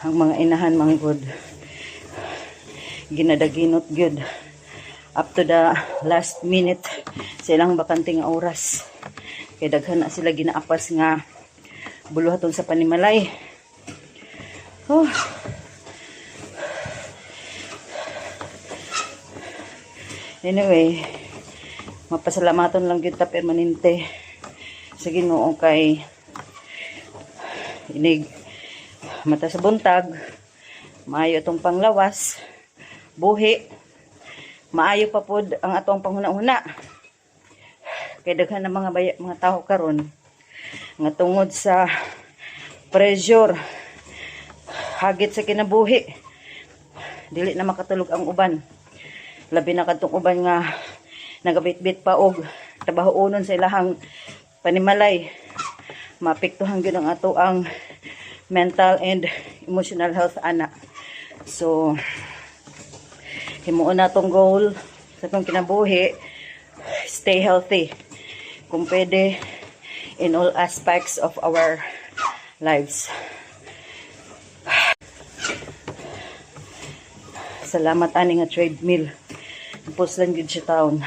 ang mga inahan mga good ginadaginot good up to the last minute sa ilang bakanting oras kay daghan na sila ginaapas nga buluhaton sa panimalay. Anyway, mapasalamaton lang gyud ta permanente sa Ginoo kay inig mata sa buntag maayo tong panglawas buhi maayo pa pod ang atong panghuna-huna kay daghan na mga tawo karon nga tungod sa pressure hagit sa kinabuhi dili na makatulog ang uban, labi na kadtong uban nga nagabitbit pa og trabahoon sa ilahang panimalay, maapektuhan gyud ang ato ang mental and emotional health ana. So himuon na tong goal sa tong kinabuhi, stay healthy kung pwede in all aspects of our lives. Salamat ani nga trade mill. Puslan gyud sa town.